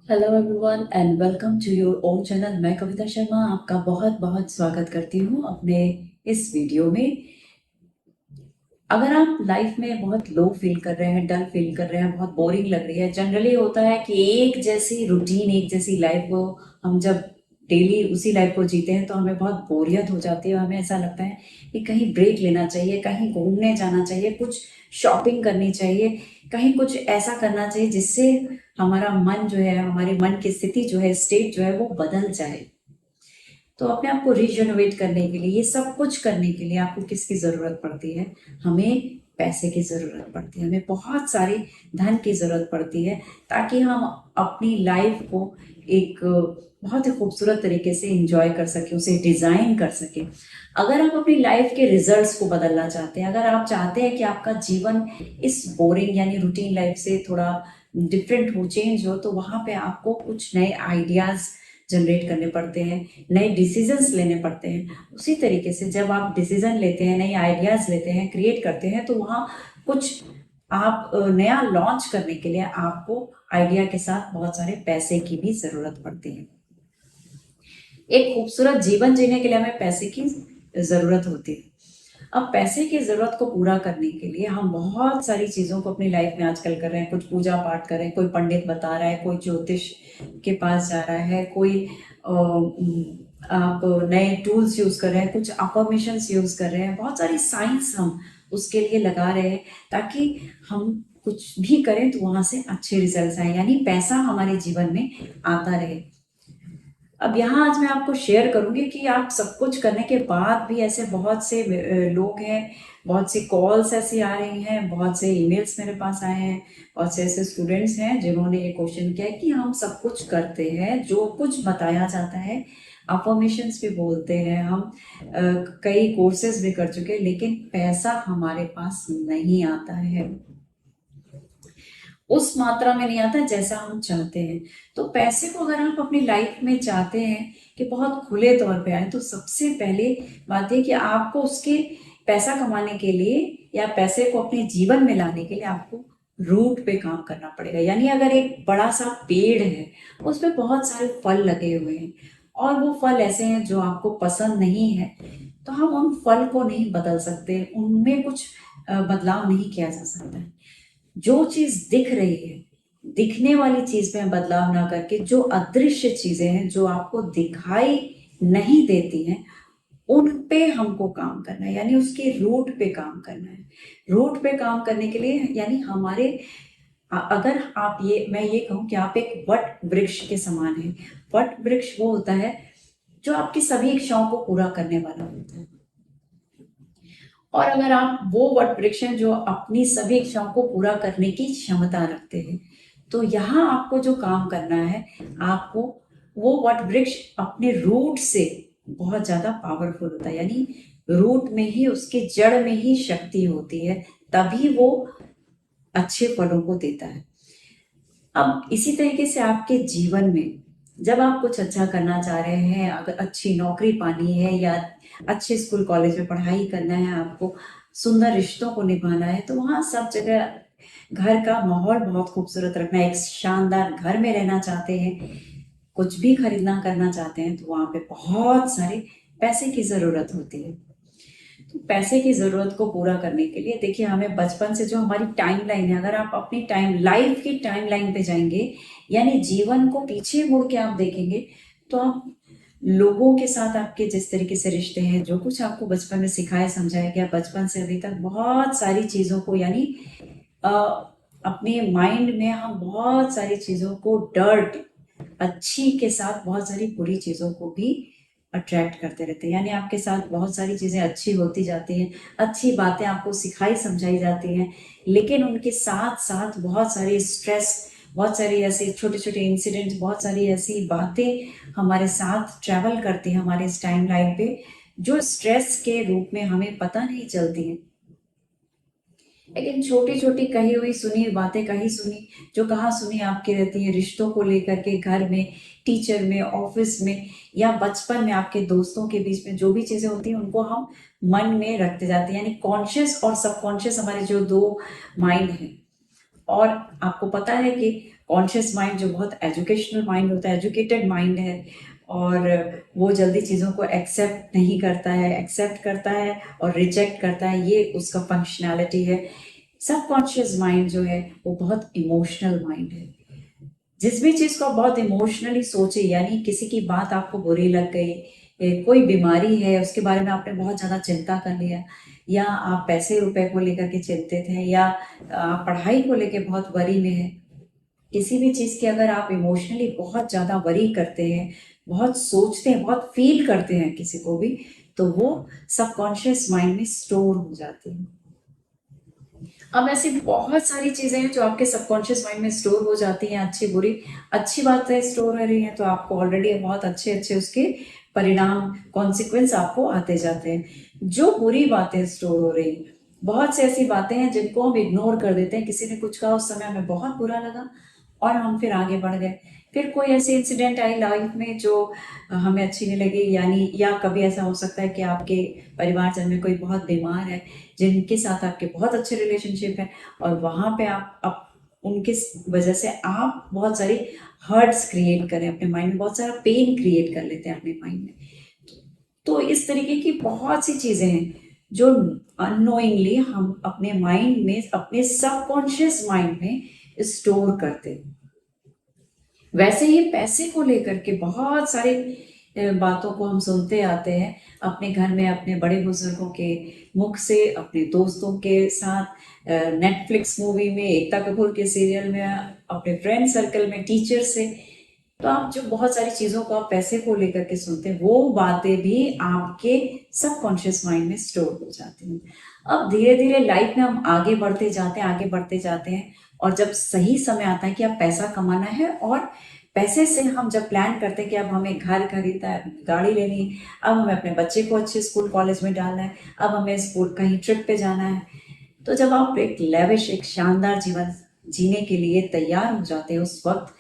Hello everyone and welcome to your own channel. मैं कविता शर्मा आपका बहुत बहुत स्वागत करती हूँ अपने इस वीडियो में। अगर आप लाइफ में बहुत लो फील कर रहे हैं, डल फील कर रहे हैं, बहुत बोरिंग लग रही है, जनरली होता है कि एक जैसी रूटीन, एक जैसी लाइफ को हम जब डेली उसी लाइफ को जीते हैं तो हमें बहुत बोरियत हो जाती है और हमें ऐसा लगता है कि कहीं ब्रेक लेना चाहिए, कहीं घूमने जाना चाहिए, कुछ शॉपिंग करनी चाहिए, कहीं कुछ ऐसा करना चाहिए जिससे हमारा मन जो है, हमारे मन की स्थिति जो है, स्टेट जो है वो बदल जाए। तो अपने आप को रिजनरेट करने के लिए, ये सब कुछ करने के लिए आपको किसकी ज़रूरत पड़ती है? हमें पैसे की ज़रूरत पड़ती है, हमें बहुत सारी धन की ज़रूरत पड़ती है ताकि हम अपनी लाइफ को एक बहुत ही खूबसूरत तरीके से इंजॉय कर सकें, उसे डिज़ाइन कर सकें। अगर आप अपनी लाइफ के रिजल्ट्स को बदलना चाहते हैं, अगर आप चाहते हैं कि आपका जीवन इस बोरिंग यानी रूटीन लाइफ से थोड़ा डिफरेंट हो, चेंज हो, तो वहाँ पे आपको कुछ नए आइडियाज़ जनरेट करने पड़ते हैं, नए डिसीजंस लेने पड़ते हैं। उसी तरीके से जब आप डिसीजन लेते हैं, नए आइडियाज लेते हैं, क्रिएट करते हैं, तो वहाँ कुछ आप नया लॉन्च करने के लिए आपको आइडिया के साथ बहुत सारे पैसे की भी जरूरत पड़ती है। एक खूबसूरत जीवन जीने के लिए हमें पैसे की जरूरत होती है। अब पैसे की जरूरत को पूरा करने के लिए हम बहुत सारी चीजों को अपनी लाइफ में आजकल कर रहे हैं। कुछ पूजा पाठ कर रहे हैं, कोई पंडित बता रहा है, कोई ज्योतिष के पास जा रहा है, कोई आप नए टूल्स यूज कर रहे हैं, कुछ अफर्मेशंस यूज कर रहे हैं, बहुत सारी साइंस हम उसके लिए लगा रहे हैं ताकि हम कुछ भी करें तो वहां से अच्छे रिजल्ट्स आए, यानी पैसा हमारे जीवन में आता रहे। अब यहाँ आज मैं आपको शेयर करूंगी कि आप सब कुछ करने के बाद भी ऐसे बहुत से लोग हैं, बहुत सी कॉल्स ऐसी आ रही हैं, बहुत से ईमेल्स मेरे पास आए हैं, बहुत से ऐसे स्टूडेंट्स हैं जिन्होंने ये क्वेश्चन किया है कि हम सब कुछ करते हैं, जो कुछ बताया जाता है, अफर्मेशंस भी बोलते हैं हम, कई कोर्सेज भी कर चुके हैं, लेकिन पैसा हमारे पास नहीं आता है, उस मात्रा में नहीं आता जैसा हम चाहते हैं। तो पैसे को अगर आप अपनी लाइफ में चाहते हैं कि बहुत खुले तौर पे आए, तो सबसे पहले बात है कि आपको उसके पैसा कमाने के लिए या पैसे को अपने जीवन में लाने के लिए आपको रूट पे काम करना पड़ेगा। यानी अगर एक बड़ा सा पेड़ है, उस पे बहुत सारे फल लगे हुए हैं और वो फल ऐसे हैं जो आपको पसंद नहीं है, तो हम उन फल को नहीं बदल सकते, उनमें कुछ बदलाव नहीं किया जा सकता है। जो चीज दिख रही है, दिखने वाली चीज में बदलाव ना करके जो अदृश्य चीजें हैं, जो आपको दिखाई नहीं देती हैं, उन पे हमको काम करना है, यानी उसके रूट पे काम करना है। रूट पे काम करने के लिए यानी हमारे अगर आप ये मैं ये कहूँ कि आप एक वट वृक्ष के समान है। वट वृक्ष वो होता है जो आपकी सभी इच्छाओं को पूरा करने वाला होता है। और अगर आप वो वट वृक्ष हैं जो अपनी सभी इच्छाओं को पूरा करने की क्षमता रखते हैं, तो यहाँ आपको जो काम करना है, आपको वो वट वृक्ष अपने रूट से बहुत ज्यादा पावरफुल होता है, यानी रूट में ही, उसकी जड़ में ही शक्ति होती है, तभी वो अच्छे फलों को देता है। अब इसी तरीके से आपके जीवन में जब आप कुछ अच्छा करना चाह रहे हैं, अगर अच्छी नौकरी पानी है या अच्छे स्कूल कॉलेज में पढ़ाई करना है, आपको सुंदर रिश्तों को निभाना है, तो वहाँ सब जगह घर का माहौल बहुत खूबसूरत रखना है। एक शानदार घर में रहना चाहते हैं, कुछ भी खरीदना करना चाहते हैं, तो वहाँ पे बहुत सारे पैसे की जरूरत होती है। तो पैसे की जरूरत को पूरा करने के लिए देखिए, हमें बचपन से जो हमारी टाइम लाइन है, अगर आप अपनी टाइम लाइफ की टाइम लाइन पे जाएंगे, यानी जीवन को पीछे मुड़ के आप देखेंगे, तो आप लोगों के साथ आपके जिस तरीके से रिश्ते हैं, जो कुछ आपको बचपन में सिखाया समझाया गया, बचपन से अभी तक बहुत सारी चीजों को, यानी अ, अपने माइंड में हम बहुत सारी चीजों को, डर्ट अच्छी के साथ बहुत सारी बुरी चीजों को भी अट्रैक्ट करते रहते हैं। यानी आपके साथ बहुत सारी चीजें अच्छी होती जाती हैं, अच्छी बातें आपको सिखाई समझाई जाती हैं, लेकिन उनके साथ साथ बहुत सारी स्ट्रेस, बहुत सारी ऐसे छोटे छोटे इंसिडेंट्स, बहुत सारी ऐसी बातें हमारे साथ ट्रैवल करती हैं हमारे इस टाइम लाइन पे, जो स्ट्रेस के रूप में हमें पता नहीं चलती हैं, लेकिन छोटी छोटी कही हुई सुनी बातें, कही सुनी जो कहा सुनी आपकी रहती है रिश्तों को लेकर के, घर में, टीचर में, ऑफिस में, या बचपन में आपके दोस्तों के बीच में जो भी चीजें होती हैं, उनको हम मन में रखते जाते हैं। यानी कॉन्शियस और सबकॉन्शियस हमारे जो दो माइंड हैं। और आपको पता है कि कॉन्शियस माइंड जो बहुत एजुकेशनल माइंड होता है, एजुकेटेड माइंड है, और वो जल्दी चीज़ों को एक्सेप्ट नहीं करता है, एक्सेप्ट करता है और रिजेक्ट करता है, ये उसका फंक्शनैलिटी है। सबकॉन्शियस माइंड जो है वो बहुत इमोशनल माइंड है। जिस भी चीज़ को आप बहुत इमोशनली सोचे, यानी किसी की बात आपको बुरी लग गई, कोई बीमारी है उसके बारे में आपने बहुत ज़्यादा चिंता कर लिया, या आप पैसे रुपए को लेकर के चिंतित हैं, या आप पढ़ाई को लेकर बहुत वरी में है, किसी भी चीज़ की अगर आप इमोशनली बहुत ज़्यादा वरी करते हैं, बहुत सोचते हैं, बहुत फील करते हैं किसी को भी, तो वो सबकॉन्शियस माइंड में स्टोर हो जाती है। अब ऐसी बहुत सारी चीज़ें हैं जो आपके सबकॉन्शियस माइंड में स्टोर हो जाती हैं, अच्छी बुरी। अच्छी बातें स्टोर हो रही हैं तो आपको ऑलरेडी बहुत अच्छे अच्छे उसके परिणाम, कॉन्सिक्वेंस आपको आते जाते हैं। जो बुरी बातें स्टोर हो रही हैं, बहुत सी ऐसी बातें हैं जिनको हम इग्नोर कर देते हैं। किसी ने कुछ कहा, उस समय हमें बहुत बुरा लगा और हम फिर आगे बढ़ गए। फिर कोई ऐसी इंसिडेंट आई लाइफ में जो हमें अच्छी नहीं लगी, यानी या कभी ऐसा हो सकता है कि आपके परिवारजन में कोई बहुत बीमार है, जिनके साथ आपके बहुत अच्छे रिलेशनशिप है, और वहाँ पे आप उनके वजह से आप बहुत सारी हर्ट्स क्रिएट करें अपने माइंड में, बहुत सारा पेन क्रिएट कर लेते हैं अपने माइंड में। तो इस तरीके की बहुत सी चीज़ें हैं जो अननोइंगली हम अपने माइंड में, अपने सबकॉन्शियस माइंड में स्टोर करते हैं। वैसे ही पैसे को लेकर के बहुत सारे बातों को हम सुनते आते हैं अपने घर में, अपने बड़े बुजुर्गों के मुख से, अपने दोस्तों के साथ, नेटफ्लिक्स मूवी में, एकता कपूर के सीरियल में, अपने फ्रेंड सर्कल में, टीचर से। तो आप जो बहुत सारी चीज़ों को आप पैसे को लेकर के सुनते हैं, वो बातें भी आपके सबकॉन्शियस माइंड में स्टोर हो जाती हैं। अब धीरे धीरे लाइफ में हम आगे बढ़ते जाते हैं, आगे बढ़ते जाते हैं, और जब सही समय आता है कि अब पैसा कमाना है, और पैसे से हम जब प्लान करते हैं कि अब हमें घर खरीदना है, गाड़ी लेनी है, अब हमें अपने बच्चे को अच्छे स्कूल कॉलेज में डालना है, अब हमें स्कूल कहीं ट्रिप पे जाना है, तो जब आप एक लेविश, एक शानदार जीवन जीने के लिए तैयार हो जाते हैं, उस वक्त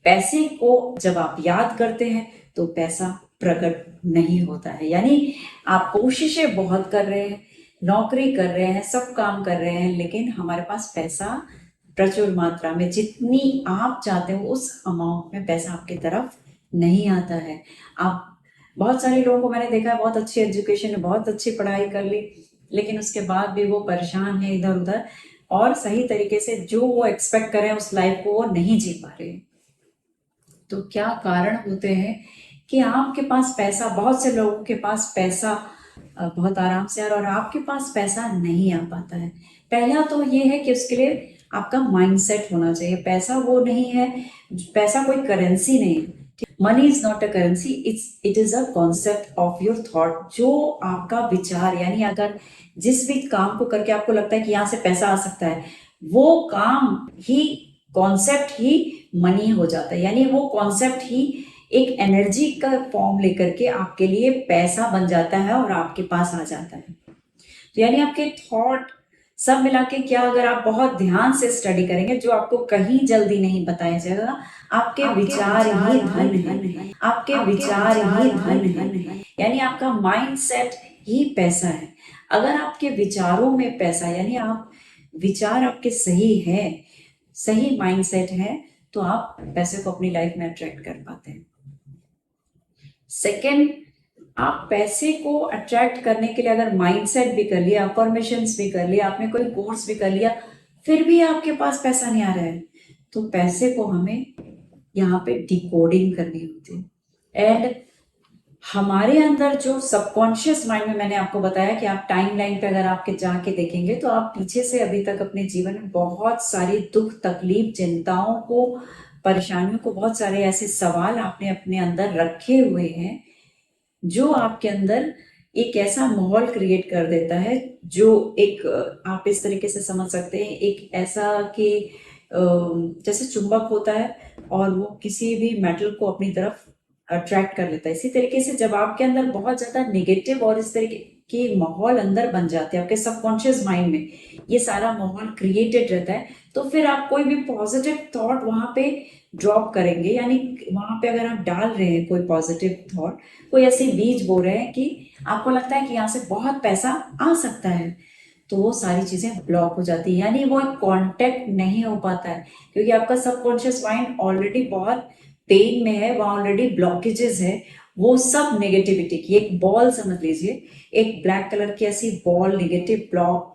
पैसे को जब आप याद करते हैं तो पैसा प्रकट नहीं होता है। यानी आप कोशिशें बहुत कर रहे हैं, नौकरी कर रहे हैं, सब काम कर रहे हैं, लेकिन हमारे पास पैसा प्रचुर मात्रा में, जितनी आप चाहते हो उस अमाउंट में पैसा आपकी तरफ नहीं आता है। आप, बहुत सारे लोगों को मैंने देखा है, बहुत अच्छी एजुकेशन है, बहुत अच्छी पढ़ाई कर ली, लेकिन उसके बाद भी वो परेशान है इधर उधर, और सही तरीके से जो वो एक्सपेक्ट करें उस लाइफ को वो नहीं जी पा रहे। तो क्या कारण होते हैं कि आपके पास पैसा, बहुत से लोगों के पास पैसा बहुत आराम से आ रहा, और आपके पास पैसा नहीं आ पाता है। पहला तो ये है कि उसके लिए आपका माइंडसेट होना चाहिए। पैसा वो नहीं है, पैसा कोई करेंसी नहीं है। Money is not a currency, it is a concept of your thought. जो आपका विचार, यानी अगर जिस भी काम को करके आपको लगता है कि यहाँ से पैसा आ सकता है, वो काम ही, कॉन्सेप्ट ही मनी हो जाता है। यानी वो कॉन्सेप्ट ही एक एनर्जी का फॉर्म लेकर के आपके लिए पैसा बन जाता है और आपके पास आ जाता है। तो यानी आपके थॉट सब मिला के, क्या अगर आप बहुत ध्यान से स्टडी करेंगे, जो आपको कहीं जल्दी नहीं बताया जाएगा, आपके विचार ही धन है, आपके विचार ही धन है, यानी आपका माइंड सेट ही पैसा है। अगर आपके विचारों में पैसा, यानी आप विचार आपके सही है, सही माइंड सेट है, तो आप पैसे को अपनी लाइफ में अट्रैक्ट कर पाते हैं। सेकेंड, आप पैसे को अट्रैक्ट करने के लिए अगर माइंडसेट भी कर लिया, अफर्मेशंस भी कर लिया, आपने कोई कोर्स भी कर लिया, फिर भी आपके पास पैसा नहीं आ रहा है, तो पैसे को हमें यहाँ पे डिकोडिंग करनी होती है। एंड हमारे अंदर जो सबकॉन्शियस माइंड में, मैंने आपको बताया कि आप टाइमलाइन पे अगर आपके जाके देखेंगे तो आप पीछे से अभी तक अपने जीवन में बहुत सारी दुख, तकलीफ, चिंताओं को, परेशानियों को, बहुत सारे ऐसे सवाल आपने अपने अंदर रखे हुए हैं जो आपके अंदर एक ऐसा माहौल क्रिएट कर देता है, जो एक, आप इस तरीके से समझ सकते हैं, एक ऐसा कि जैसे चुंबक होता है और वो किसी भी मेटल को अपनी तरफ अट्रैक्ट कर लेता है। इसी तरीके से जब आपके अंदर बहुत ज्यादा नेगेटिव और इस तरीके के माहौल अंदर बन जाते हैं, आपके सबकॉन्शियस माइंड में ये सारा माहौल क्रिएटेड रहता है, तो फिर आप कोई भी पॉजिटिव थॉट वहां पे ड्रॉप करेंगे, यानी वहां पे अगर आप डाल रहे हैं कोई पॉजिटिव थॉट, कोई ऐसे बीज बो रहे हैं कि आपको लगता है कि यहाँ से बहुत पैसा आ सकता है, तो वो सारी चीजें ब्लॉक हो जाती है, यानी वो कांटेक्ट नहीं हो पाता है, क्योंकि आपका सबकॉन्शियस माइंड ऑलरेडी बहुत पेन में है, वहां ऑलरेडी ब्लॉकेजेस है। वो सब नेगेटिविटी की एक बॉल समझ लीजिए, एक ब्लैक कलर की ऐसी बॉल नेगेटिव ब्लॉक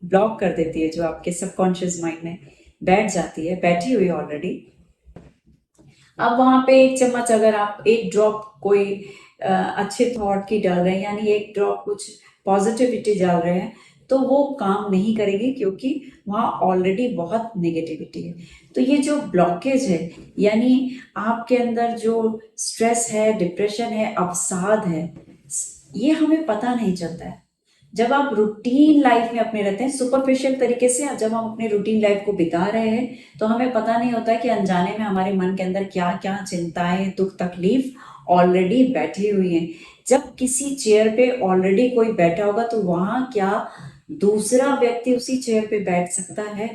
ब्लॉक कर देती है, जो आपके सबकॉन्शियस माइंड में बैठ जाती है, बैठी हुई ऑलरेडी। अब वहां पे एक चम्मच अगर आप एक ड्रॉप कोई अच्छे थॉट की डाल रहे हैं, यानी एक ड्रॉप कुछ पॉजिटिविटी डाल रहे हैं, तो वो काम नहीं करेगी, क्योंकि वहां ऑलरेडी बहुत नेगेटिविटी है। तो ये जो ब्लॉकेज है, यानी आपके अंदर जो स्ट्रेस है, डिप्रेशन है, अवसाद है, ये हमें पता नहीं चलता है। जब आप रूटीन लाइफ में अपने रहते हैं, सुपरफिशियल तरीके से जब हम अपने रूटीन लाइफ को बिता रहे हैं, तो हमें पता नहीं होता है कि अनजाने में हमारे मन के अंदर क्या क्या चिंताएं, दुख तकलीफ ऑलरेडी बैठी हुई हैं। जब किसी चेयर पे ऑलरेडी कोई बैठा होगा, तो वहां क्या दूसरा व्यक्ति उसी चेयर पे बैठ सकता है?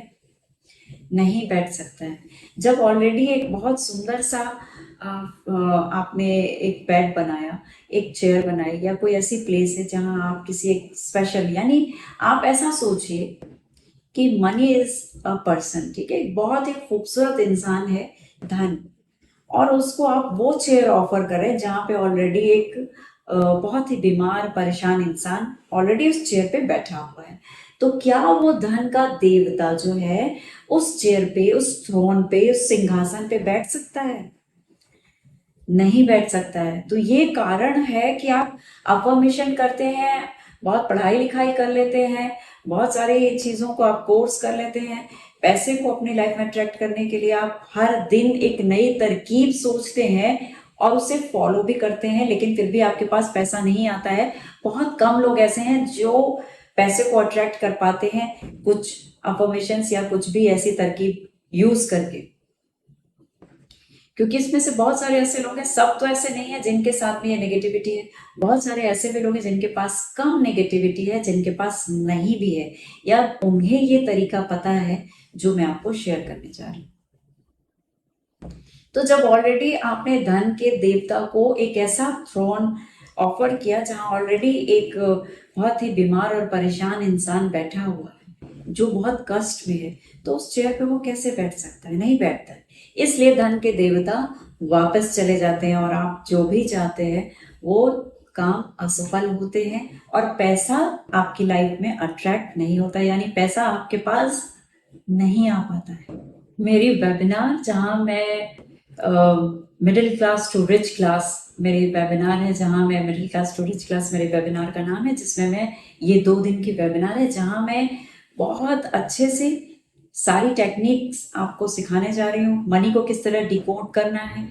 नहीं बैठ सकता है। जब ऑलरेडी एक बहुत सुंदर सा आपने एक बेड बनाया, एक चेयर बनाई, या कोई ऐसी प्लेस है जहां आप किसी एक स्पेशल, यानी आप ऐसा सोचिए कि मनी इज अ पर्सन, ठीक है, बहुत ही खूबसूरत इंसान है धन, और उसको आप वो चेयर ऑफर करें जहां पे ऑलरेडी एक बहुत ही बीमार परेशान इंसान ऑलरेडी उस चेयर पे बैठा हुआ है। तो क्या वो धन का देवता जो है उस चेयर पे, उस थ्रोन पे, उस सिंहासन पे बैठ सकता है? नहीं बैठ सकता है। तो ये कारण है कि आप अफर्मेशन करते हैं, बहुत पढ़ाई लिखाई कर लेते हैं, बहुत सारी चीजों को आप कोर्स कर लेते हैं, पैसे को अपनी लाइफ में अट्रैक्ट करने के लिए आप हर दिन एक नई तरकीब सोचते हैं और उसे फॉलो भी करते हैं, लेकिन फिर भी आपके पास पैसा नहीं आता है। बहुत कम लोग ऐसे हैं जो पैसे को अट्रैक्ट कर पाते हैं कुछ अफर्मेशंस या कुछ भी ऐसी तरकीब यूज करके, क्योंकि इसमें से बहुत सारे ऐसे लोग हैं, सब तो ऐसे नहीं है जिनके साथ में ये नेगेटिविटी है। बहुत सारे ऐसे भी लोग हैं जिनके पास कम नेगेटिविटी है, जिनके पास नहीं भी है, या उन्हें ये तरीका पता है जो मैं आपको शेयर करने जा रही हूँ। तो जब ऑलरेडी आपने धन के देवता को एक ऐसा थ्रोन ऑफर किया जहां ऑलरेडी एक बहुत ही बीमार और परेशान इंसान बैठा हुआ है, जो बहुत कष्ट में है, तो उस चेयर पे वो कैसे बैठ सकता है? नहीं बैठता है। इसलिए धन के देवता वापस चले जाते हैं, और आप जो भी चाहते हैं वो काम असफल होते हैं, और पैसा आपकी लाइफ में अट्रैक्ट नहीं होता, यानी पैसा आपके पास नहीं आ पाता है। मेरी वेबिनार, जहां मैं middle class to rich class, मेरी वेबिनार है जहां मैं middle class to rich class, मेरे वेबिनार का नाम है, जिसमें मैं ये 2 दिन की वेबिनार है जहां मैं बहुत अच्छे से सारी टेक्निक्स आपको सिखाने जा रही हूँ। मनी को किस तरह डिकोड करना है,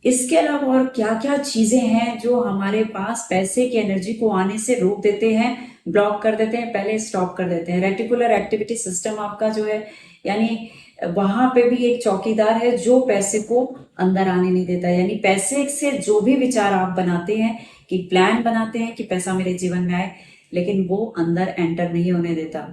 इसके अलावा और क्या क्या चीजें हैं जो हमारे पास पैसे की एनर्जी को आने से रोक देते हैं, ब्लॉक कर देते हैं, पहले स्टॉप कर देते हैं। रेटिकुलर एक्टिविटी सिस्टम आपका जो है, यानी वहां पे भी एक चौकीदार है जो पैसे को अंदर आने नहीं देता, यानी पैसे से जो भी विचार आप बनाते हैं, कि प्लान बनाते हैं कि पैसा मेरे जीवन में आए, लेकिन वो अंदर एंटर नहीं होने देता।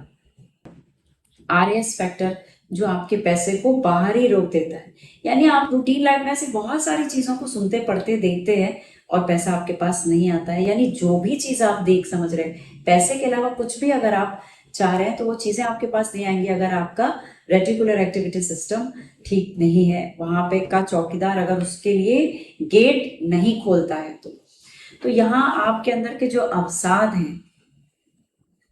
RS फैक्टर जो आपके पैसे को बाहर ही रोक देता है। यानी आप रूटीन लाइफ में ऐसी बहुत सारी चीजों को सुनते, पढ़ते, देखते हैं, और पैसा आपके पास नहीं आता है। यानी जो भी चीज आप देख समझ रहे हैं, पैसे के अलावा कुछ भी अगर आप चाह रहे हैं, तो वो चीजें आपके पास नहीं आएंगी अगर आपका रेटिकुलर एक्टिविटी सिस्टम ठीक नहीं है। वहां पे का चौकीदार अगर उसके लिए गेट नहीं खोलता है, तो यहाँ आपके अंदर के जो अवसाद हैं,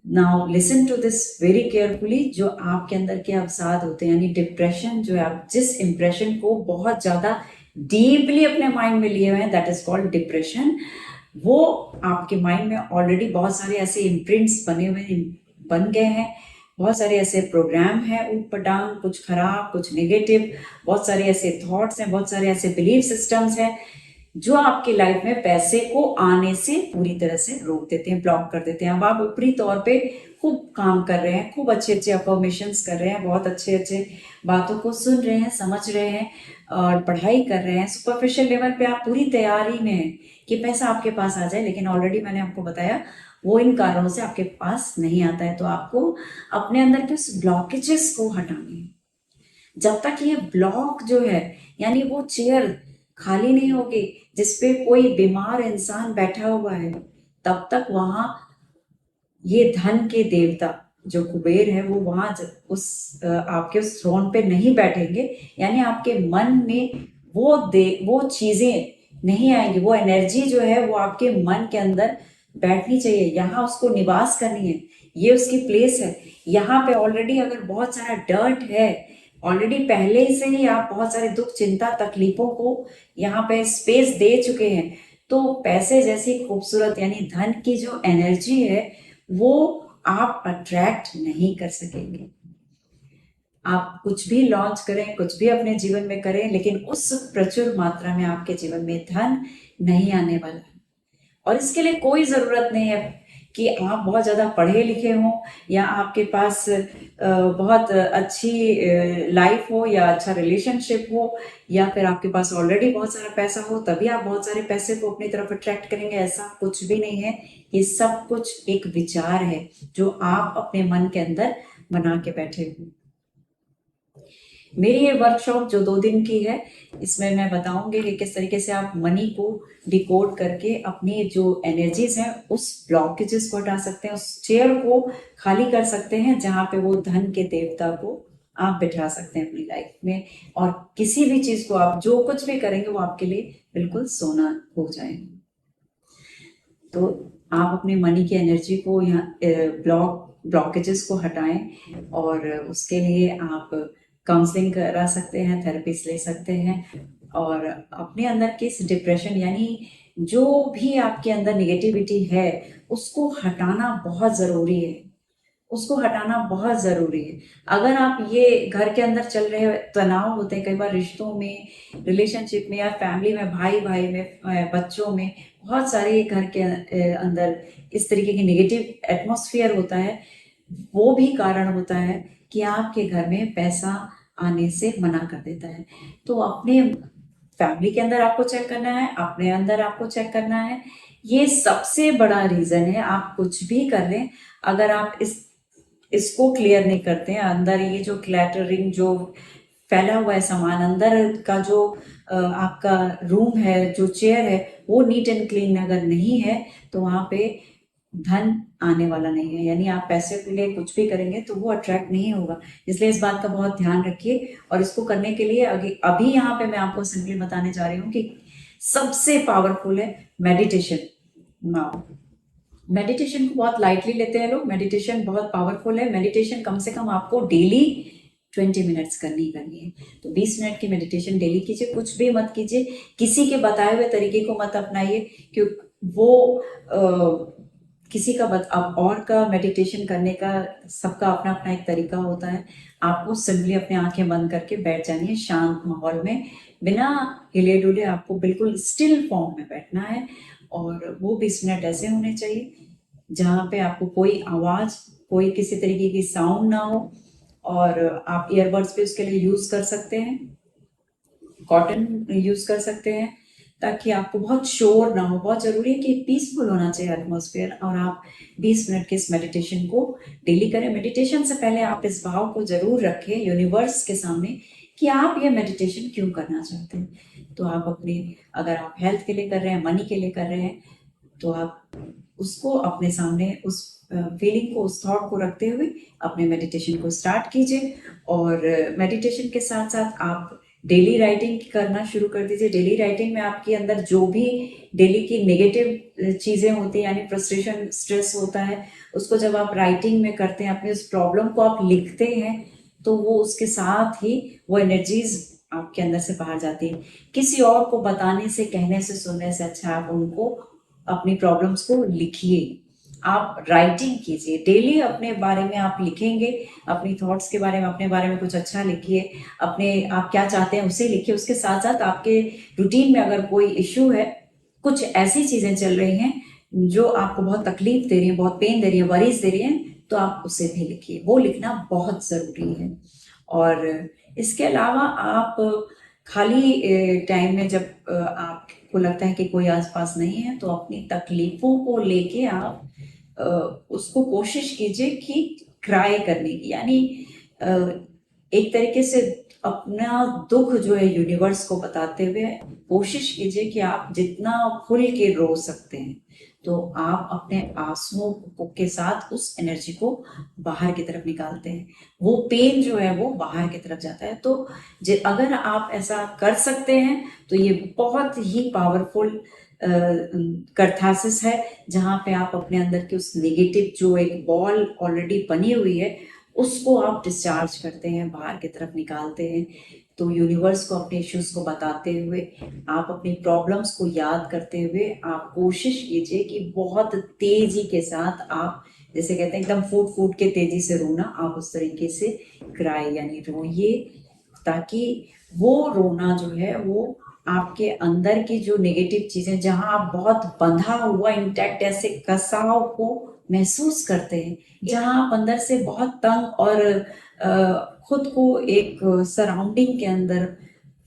now listen to this very carefully, जो आपके अंदर के अवसाद होते हैं, यानी डिप्रेशन, जो है आप जिस इंप्रेशन को बहुत ज्यादा डीपली अपने माइंड में लिए हुए हैं, दैट इज कॉल्ड डिप्रेशन। वो आपके माइंड में ऑलरेडी बहुत सारे ऐसे इम्प्रिंट्स बने हुए बन गए हैं, बहुत सारे ऐसे प्रोग्राम हैं ऊट पटांग, कुछ खराब, कुछ नेगेटिव, बहुत सारे ऐसे थॉट्स हैं, बहुत सारे ऐसे बिलीफ सिस्टम्स हैं जो आपकी लाइफ में पैसे को आने से पूरी तरह से रोक देते हैं, ब्लॉक कर देते हैं। अब आप ऊपरी तौर पे खूब काम कर रहे हैं, खूब अच्छे अच्छे अफर्मेशंस कर रहे हैं, बहुत अच्छे अच्छे बातों को सुन रहे हैं, समझ रहे हैं, और पढ़ाई कर रहे हैं, सुपरफिशियल लेवल पे आप पूरी तैयारी में हैं कि पैसा आपके पास आ जाए, लेकिन ऑलरेडी मैंने आपको बताया वो इन कारणों से आपके पास नहीं आता है। तो आपको अपने अंदर के उस ब्लॉकेजेस को हटाने हैं। जब तक ये ब्लॉक जो है, यानी वो चेयर खाली नहीं होगी जिसपे कोई बीमार इंसान बैठा हुआ है, तब तक वहां ये धन के देवता जो कुबेर है वो वहां आपके उस थ्रोन पे नहीं बैठेंगे, यानी आपके मन में वो चीजें नहीं आएंगी, वो एनर्जी जो है वो आपके मन के अंदर बैठनी चाहिए, यहाँ उसको निवास करनी है, ये उसकी प्लेस है। यहाँ पे ऑलरेडी अगर बहुत सारा डर्ट है, ऑलरेडी पहले से ही आप बहुत सारे दुख चिंता तकलीफों को यहाँ पे स्पेस दे चुके हैं, तो पैसे जैसी खूबसूरत यानी धन की जो एनर्जी है वो आप अट्रैक्ट नहीं कर सकेंगे। आप कुछ भी लॉन्च करें, कुछ भी अपने जीवन में करें, लेकिन उस प्रचुर मात्रा में आपके जीवन में धन नहीं आने वाला है। और इसके लिए कोई जरूरत नहीं है कि आप बहुत ज्यादा पढ़े लिखे हों, या आपके पास बहुत अच्छी लाइफ हो, या अच्छा रिलेशनशिप हो, या फिर आपके पास ऑलरेडी बहुत सारा पैसा हो तभी आप बहुत सारे पैसे को अपनी तरफ अट्रैक्ट करेंगे। ऐसा कुछ भी नहीं है। ये सब कुछ एक विचार है जो आप अपने मन के अंदर बना के बैठे हो। मेरी ये वर्कशॉप जो 2 दिन की है, इसमें मैं बताऊंगी कि किस तरीके से आप मनी को डिकोड करके अपनी जो एनर्जीज हैं उस ब्लॉकेजेस को हटा सकते हैं, उस चेयर को खाली कर सकते हैं जहां पे वो धन के देवता को आप बिठा सकते हैं अपनी लाइफ में, और किसी भी चीज को आप जो कुछ भी करेंगे वो आपके लिए बिल्कुल सोना हो जाएगा। तो आप अपने मनी की एनर्जी को यहाँ ब्लॉकेजेस को हटाएं, और उसके लिए आप काउंसलिंग करा सकते हैं, थेरेपीज ले सकते हैं, और अपने अंदर के इस डिप्रेशन यानी जो भी आपके अंदर निगेटिविटी है उसको हटाना बहुत ज़रूरी है, उसको हटाना बहुत ज़रूरी है। अगर आप ये घर के अंदर चल रहे तनाव होते हैं कई बार रिश्तों में, रिलेशनशिप में, या फैमिली में, भाई भाई में, बच्चों में, बहुत सारे घर के अंदर इस तरीके की नेगेटिव एटमॉस्फेयर होता है, वो भी कारण होता है कि आपके घर में पैसा आने से मना कर देता है। तो अपने फैमिली के अंदर आपको चेक करना है, अपने अंदर आपको चेक करना है। ये सबसे बड़ा रीजन है। आप कुछ भी कर लें, अगर आप इसको क्लियर नहीं करते हैं, अंदर ये जो क्लैटरिंग जो फैला हुआ है सामान, अंदर का जो आपका रूम है, जो चेयर है, वो नीट एंड क्लीन अगर नहीं है तो वहां पे धन आने वाला नहीं है, यानी आप पैसे के लिए कुछ भी करेंगे तो वो अट्रैक्ट नहीं होगा। इसलिए इस बात का बहुत ध्यान रखिए। और इसको करने के लिए अभी यहाँ पे मैं आपको सिंपली बताने जा रही हूँ कि सबसे पावरफुल है मेडिटेशन। नाउ मेडिटेशन को बहुत लाइटली लेते हैं लोग, मेडिटेशन बहुत पावरफुल है। मेडिटेशन कम से कम आपको डेली 20 मिनट्स करनी है। तो 20 मिनट की मेडिटेशन डेली कीजिए, कुछ भी मत कीजिए, किसी के बताए हुए तरीके को मत अपनाइए, क्योंकि वो किसी का अब और का मेडिटेशन करने का सबका अपना अपना एक तरीका होता है। आपको सिंपली अपने आंखें बंद करके बैठ जानी है शांत माहौल में, बिना हिले डुले आपको बिल्कुल स्टिल फॉर्म में बैठना है। और वो 20 मिनट ऐसे होने चाहिए जहाँ पे आपको कोई आवाज, कोई किसी तरीके की साउंड ना हो, और आप ईयरबड्स भी उसके लिए यूज कर सकते हैं, कॉटन यूज कर सकते हैं, ताकि आपको बहुत शोर ना हो। बहुत जरूरी है कि पीसफुल होना चाहिए एटमॉस्फेयर। और आप 20 मिनट के इस मेडिटेशन को डेली करें। मेडिटेशन से पहले आप इस भाव को जरूर रखें यूनिवर्स के सामने कि आप ये मेडिटेशन क्यों करना चाहते हैं। तो आप अपने, अगर आप हेल्थ के लिए कर रहे हैं, मनी के लिए कर रहे हैं, तो आप उसको अपने सामने उस फीलिंग को, उस थॉट को रखते हुए अपने मेडिटेशन को स्टार्ट कीजिए। और मेडिटेशन के साथ साथ आप डेली राइटिंग करना शुरू कर दीजिए। डेली राइटिंग में आपके अंदर जो भी डेली की नेगेटिव चीजें होती हैं, यानी फ्रस्ट्रेशन, स्ट्रेस होता है, उसको जब आप राइटिंग में करते हैं, अपनी उस प्रॉब्लम को आप लिखते हैं, तो वो उसके साथ ही वो एनर्जीज आपके अंदर से बाहर जाती है। किसी और को बताने से, कहने से, सुनने से अच्छा आप उनको अपनी प्रॉब्लम्स को लिखिए। आप राइटिंग कीजिए डेली, अपने बारे में आप लिखेंगे, अपनी थॉट्स के बारे में, अपने बारे में कुछ अच्छा लिखिए, अपने आप क्या चाहते हैं उसे लिखिए। उसके साथ साथ आपके रूटीन में अगर कोई इश्यू है, कुछ ऐसी चीजें चल रही हैं जो आपको बहुत तकलीफ दे रही है, बहुत पेन दे रही है, वरीज दे रही है, तो आप उसे भी लिखिए। वो लिखना बहुत जरूरी है। और इसके अलावा आप खाली टाइम में जब आपको लगता है कि कोई आसपास नहीं है, तो अपनी तकलीफों को लेके आप उसको कोशिश कीजिए कि क्राई करने की, यानी एक तरीके से अपना दुख जो है यूनिवर्स को बताते हुए कोशिश कीजिए कि आप जितना खुल के रो सकते हैं तो आप अपने आंसुओं के साथ उस एनर्जी को बाहर की तरफ निकालते हैं, वो पेन जो है वो बाहर की तरफ जाता है। तो अगर आप ऐसा कर सकते हैं तो ये बहुत ही पावरफुल कैथारसिस है, जहाँ पे आप अपने अंदर की उस नेगेटिव जो एक बॉल ऑलरेडी बनी हुई है उसको आप डिस्चार्ज करते हैं, बाहर की तरफ निकालते हैं। तो यूनिवर्स को अपने इश्यूज को बताते हुए, आप अपनी प्रॉब्लम्स को याद करते हुए आप कोशिश कीजिए कि बहुत तेजी के साथ आप, जैसे कहते हैं एकदम फूट फूट के तेजी से रोना, आप उस तरीके से क्राई यानी रोइए, ताकि वो रोना जो है वो आपके अंदर की जो नेगेटिव चीजें, जहां आप बहुत बंधा हुआ इंटैक्ट ऐसे कसाव को महसूस करते हैं, जहां आप अंदर से बहुत तंग और खुद को एक सराउंडिंग के अंदर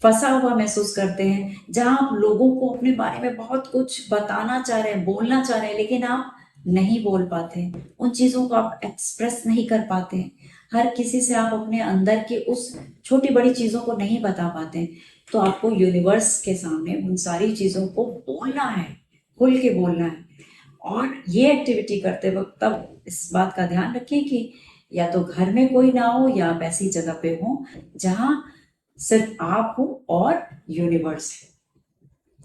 फंसा हुआ महसूस करते हैं, जहां आप लोगों को अपने बारे में बहुत कुछ बताना चाह रहे हैं, बोलना चाह रहे हैं, लेकिन आप नहीं बोल पाते हैं, उन चीजों को आप एक्सप्रेस नहीं कर पाते हैं, हर किसी से आप अपने अंदर की उस छोटी बड़ी चीजों को नहीं बता पाते हैं। तो आपको यूनिवर्स के सामने उन सारी चीजों को बोलना है, खुल के बोलना है। और ये एक्टिविटी करते वक्त तब इस बात का ध्यान रखिए कि या तो घर में कोई ना हो या आप ऐसी जगह पे हो जहां सिर्फ आप हो और यूनिवर्स है,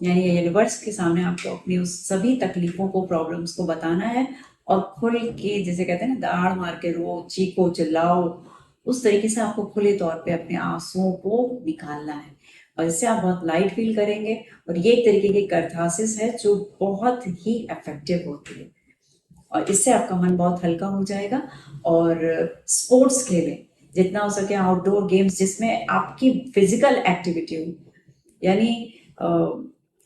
यानी यूनिवर्स के सामने आपको अपनी उस सभी तकलीफों को, प्रॉब्लम्स को बताना है और खुल के, जैसे कहते हैं ना, दाढ़ मार के रो, चीखो, चिल्लाओ, उस तरीके से आपको खुले तौर पे अपने आंसुओं को निकालना है। और इससे आप बहुत लाइट फील करेंगे। और ये एक तरीके की कैथारसिस है जो बहुत ही इफेक्टिव होती है, और इससे आपका मन बहुत हल्का हो जाएगा। और स्पोर्ट्स खेलें, जितना हो सके आउटडोर गेम्स जिसमें आपकी फिजिकल एक्टिविटी हो, यानी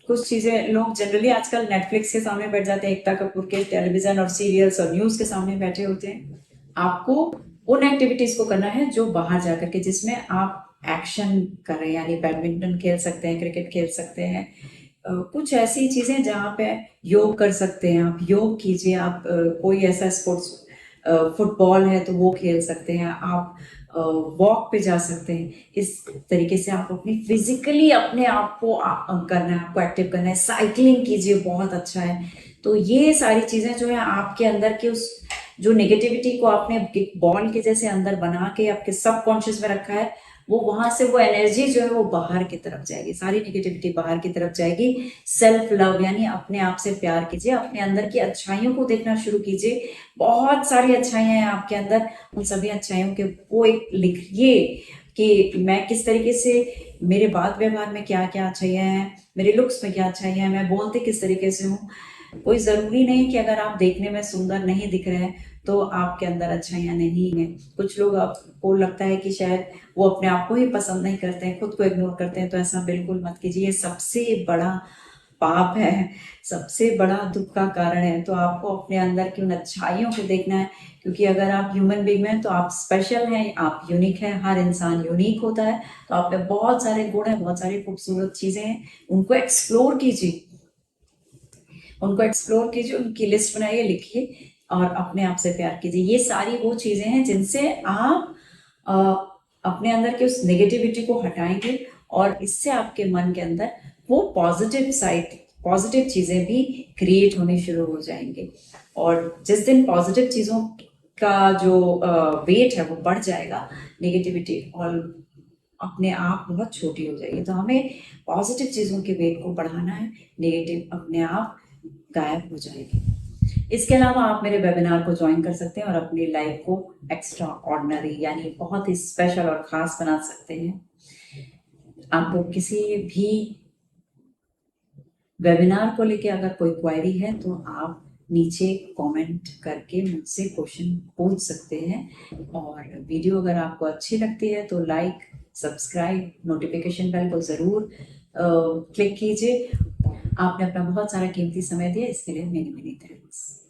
कुछ चीजें लोग जनरली आजकल नेटफ्लिक्स के सामने बैठ जाते हैं, एकता कपूर के टेलीविजन और सीरियल्स और न्यूज के सामने बैठे होते हैं। आपको उन एक्टिविटीज को करना है जो बाहर जाकर के, जिसमें आप एक्शन कर रहे हैं, यानी बैडमिंटन खेल सकते हैं, क्रिकेट खेल सकते हैं, कुछ ऐसी चीजें जहाँ पे योग कर सकते हैं, आप योग कीजिए। आप कोई ऐसा स्पोर्ट्स, फुटबॉल है तो वो खेल सकते हैं, आप वॉक पे जा सकते हैं। इस तरीके से आप अपनी फिजिकली अपने आप को करना है, आपको एक्टिव करना है। साइकिलिंग कीजिए, बहुत अच्छा है। तो ये सारी चीजें जो है आपके अंदर के उस जो नेगेटिविटी को आपने बॉल के जैसे अंदर बना के आपके सबकॉन्शियस में रखा है, वो वहां से वो एनर्जी जो है वो बाहर की तरफ जाएगी, सारी नेगेटिविटी बाहर की तरफ जाएगी। सेल्फ लव, यानी अपने आप से प्यार कीजिए, अपने अंदर की अच्छाइयों को देखना शुरू कीजिए। बहुत सारी अच्छाइयां हैं आपके अंदर, उन सभी अच्छाइयों के वो एक लिखिए कि मैं किस तरीके से, मेरे बात व्यवहार में क्या क्या अच्छाइयां हैं, मेरे लुक्स में क्या अच्छाइयां हैं, मैं बोलते किस तरीके से हूँ। कोई जरूरी नहीं कि अगर आप देखने में सुंदर नहीं दिख रहे हैं तो आपके अंदर अच्छाइयां नहीं है। कुछ लोग, आपको लगता है कि शायद वो अपने आप को ही पसंद नहीं करते हैं, खुद को इग्नोर करते हैं, तो ऐसा बिल्कुल मत कीजिए। ये सबसे बड़ा पाप है, सबसे बड़ा दुख का कारण है। तो आपको अपने अंदर की उन अच्छाइयों को देखना है, क्योंकि अगर आप ह्यूमन बीइंग में तो आप स्पेशल हैं, आप यूनिक हैं, हर इंसान यूनिक होता है। तो आप में बहुत सारे गुण हैं, बहुत सारी खूबसूरत चीजें हैं, उनको एक्सप्लोर कीजिए, उनको एक्सप्लोर कीजिए, उनकी लिस्ट बनाइए, लिखिए और अपने आप से प्यार कीजिए। ये सारी वो चीजें हैं जिनसे आप अपने अंदर के उस नेगेटिविटी को हटाएंगे, और इससे आपके मन के अंदर वो पॉजिटिव साइड, पॉजिटिव चीजें भी क्रिएट होने शुरू हो जाएंगे। और जिस दिन पॉजिटिव चीजों का जो वेट है वो बढ़ जाएगा, नेगेटिविटी और अपने आप बहुत छोटी हो जाएगी। तो हमें पॉजिटिव चीजों के वेट को बढ़ाना है, नेगेटिव अपने आप गायब हो जाएगी। इसके अलावा आप मेरे वेबिनार को ज्वाइन कर सकते हैं और अपनी लाइफ को एक्स्ट्रा ऑर्डिनरी, यानी बहुत ही स्पेशल और खास बना सकते हैं। आपको किसी भी वेबिनार को लेके अगर कोई क्वेरी है तो आप नीचे कमेंट करके मुझसे क्वेश्चन पूछ सकते हैं। और वीडियो अगर आपको अच्छी लगती है तो लाइक, सब्सक्राइब, नोटिफिकेशन बेल को ज़रूर क्लिक कीजिए। आपने अपना बहुत सारा कीमती समय दिया, इसके लिए मेनी मेनी थैंक्स।